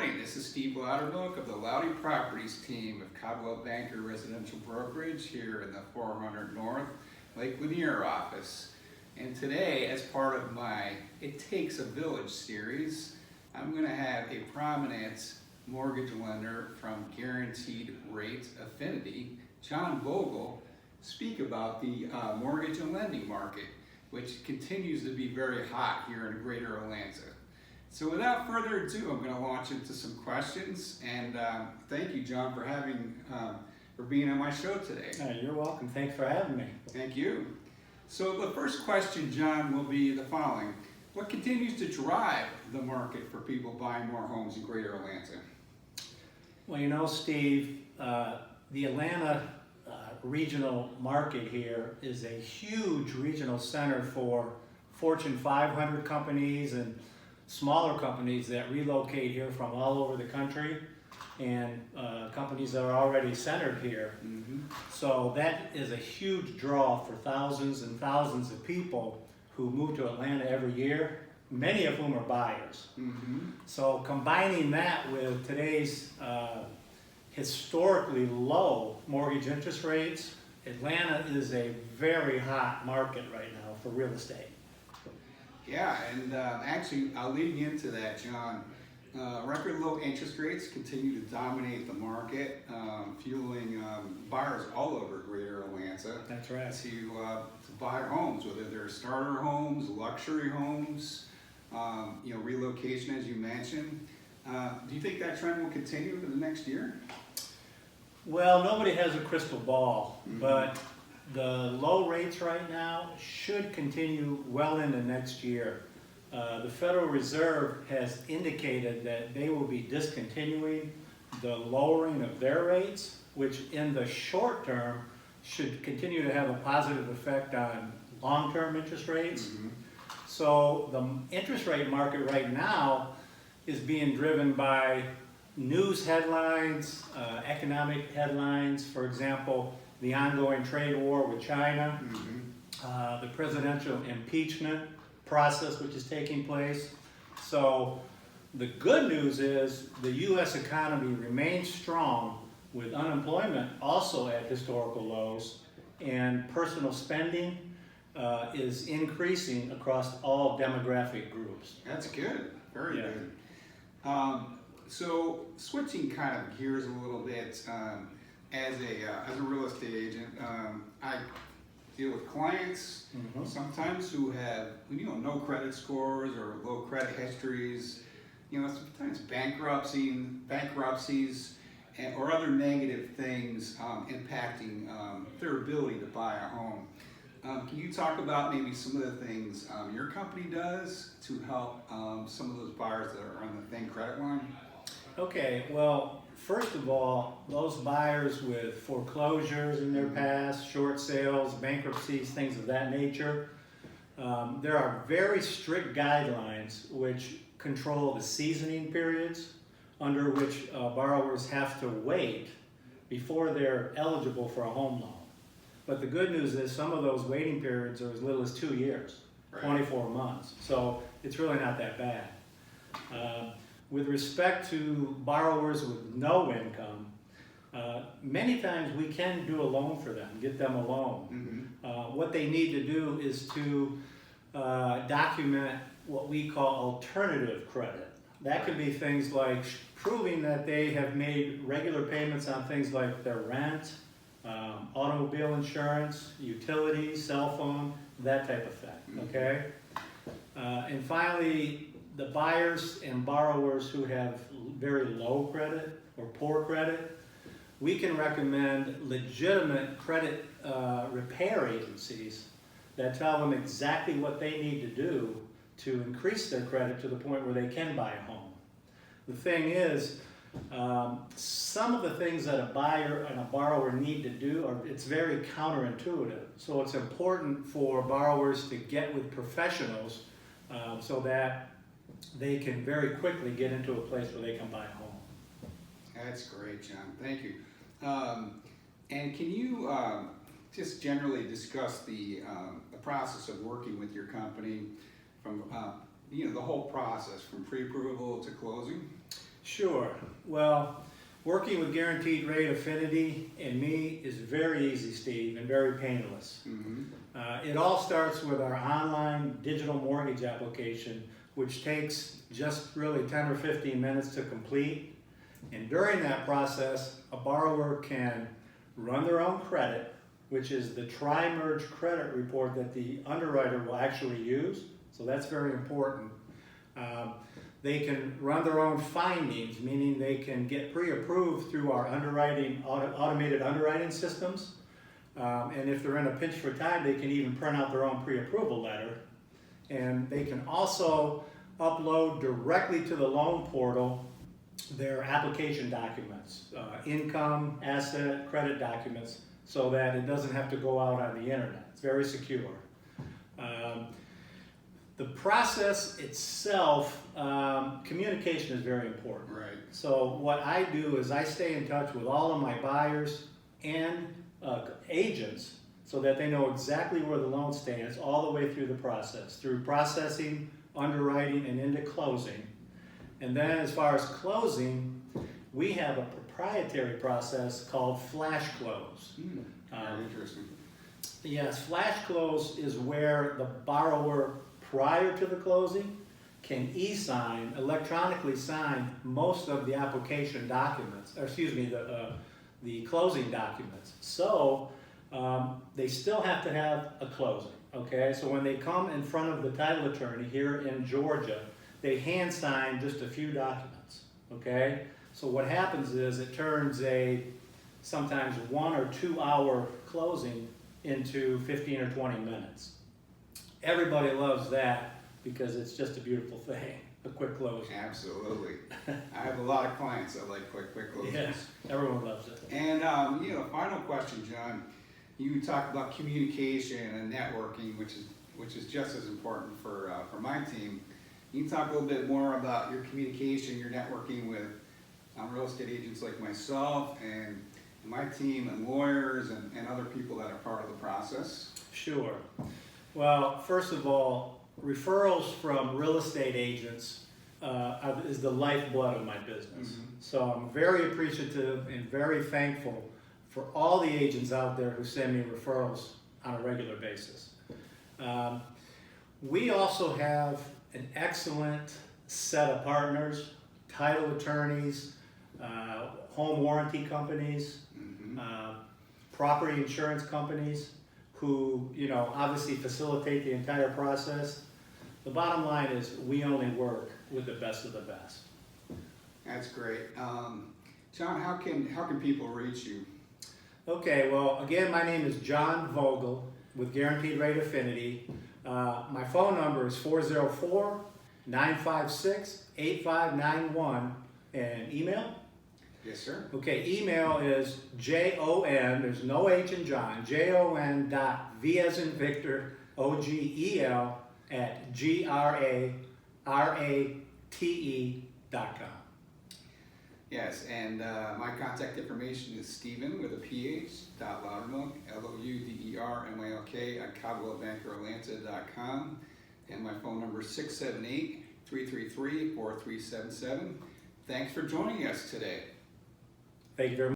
morning, this is Steve Loudermilk of the Loudy Properties Team of Coldwell Banker Residential Brokerage here in the 400 North Lake Lanier office. And today, as part of my It Takes a Village series, I'm going to have a prominent mortgage lender from Guaranteed Rate Affinity, John Vogel, speak about the mortgage and lending market, which continues to be very hot here in Greater Atlanta. So without further ado, I'm going to launch into some questions, and thank you, John, for being on my show today. You're welcome. Thanks for having me. Thank you. So the first question, John, will be the following. What continues to drive the market for people buying more homes in Greater Atlanta? Well, you know, Steve, the Atlanta regional market here is a huge regional center for Fortune 500 companies and smaller companies that relocate here from all over the country, and companies that are already centered here. So that is a huge draw for thousands and thousands of people who move to Atlanta every year, many of whom are buyers. So combining that with today's historically low mortgage interest rates, Atlanta is a very hot market right now for real estate. Yeah, and actually, I'll lead you into that, John. Record low interest rates continue to dominate the market, fueling buyers all over Greater Atlanta. That's right. To buy homes, whether they're starter homes, luxury homes, relocation, as you mentioned. Do you think that trend will continue for the next year? Well, nobody has a crystal ball, but the low rates right now should continue well into next year. The Federal Reserve has indicated that they will be discontinuing the lowering of their rates, which in the short term should continue to have a positive effect on long-term interest rates. So the interest rate market right now is being driven by news headlines, economic headlines, for example, the ongoing trade war with China, the presidential impeachment process which is taking place. So the good news is the U.S. economy remains strong with unemployment also at historical lows, and personal spending is increasing across all demographic groups. That's good, very good. So switching kind of gears a little bit, as a real estate agent, I deal with clients sometimes who have no credit scores or low credit histories, sometimes bankruptcies or other negative things impacting their ability to buy a home. Can you talk about maybe some of the things your company does to help some of those buyers that are on the thin credit line? Okay, well, first of all, those buyers with foreclosures in their past, short sales, bankruptcies, things of that nature, there are very strict guidelines which control the seasoning periods under which borrowers have to wait before they're eligible for a home loan. But the good news is some of those waiting periods are as little as 2 years, 24 months. So it's really not that bad. With respect to borrowers with no income, many times we can do a loan for them, get them a loan. What they need to do is to document what we call alternative credit. That could be things like proving that they have made regular payments on things like their rent, automobile insurance, utilities, cell phone, that type of thing, okay? And finally, the buyers and borrowers who have very low credit or poor credit, we can recommend legitimate credit repair agencies that tell them exactly what they need to do to increase their credit to the point where they can buy a home. The thing is, some of the things that a buyer and a borrower need to do it's very counterintuitive. So it's important for borrowers to get with professionals so that they can very quickly get into a place where they can buy a home. That's great, John. Thank you. And can you just generally discuss the process of working with your company from the whole process from pre-approval to closing? Sure. Well, working with Guaranteed Rate Affinity and me is very easy, Steve, and very painless. It all starts with our online digital mortgage application, which takes just really 10 or 15 minutes to complete. And during that process, a borrower can run their own credit, which is the tri-merge credit report that the underwriter will actually use. So that's very important. They can run their own findings, meaning they can get pre-approved through our automated underwriting systems. And if they're in a pinch for time, they can even print out their own pre-approval letter. And they can also upload directly to the loan portal their application documents, income, asset, credit documents, so that it doesn't have to go out on the internet. It's very secure. The process itself, communication is very important. Right. So what I do is I stay in touch with all of my buyers and agents so that they know exactly where the loan stands all the way through the process, through processing, underwriting, and into closing. And then as far as closing, we have a proprietary process called flash close. Very interesting. Yes, flash close is where the borrower, prior to the closing, can e-sign, electronically sign most of the application documents, or excuse me, the closing documents. So they still have to have a closing, okay? So when they come in front of the title attorney here in Georgia, they hand sign just a few documents, okay? So what happens is it turns a sometimes 1 or 2 hour closing into 15 or 20 minutes. Everybody loves that because it's just a beautiful thing, a quick close. Absolutely. I have a lot of clients that like quick closes. Yes, everyone loves it. And final question, John. You talked about communication and networking, which is just as important for my team. You can talk a little bit more about your communication, your networking with real estate agents like myself and my team and lawyers and other people that are part of the process. Sure. Well, first of all, referrals from real estate agents is the lifeblood of my business. So I'm very appreciative and very thankful for all the agents out there who send me referrals on a regular basis. We also have an excellent set of partners, title attorneys, home warranty companies, property insurance companies who, obviously facilitate the entire process. The bottom line is we only work with the best of the best. That's great. John, how can people reach you? Okay, well, again, my name is John Vogel with Guaranteed Rate Affinity. My phone number is 404-956-8591, and email? Yes, sir. Okay, email is JON, there's no H in John, JON.V as in Victor, OGEL at GRARATE.com. Yes, and my contact information is Stephen with a PH, Loudermilk, LOUDERMYLK at CaldwellBankerAtlanta.com, and my phone number is 678-333-4377. Thanks for joining us today. Thank you very much.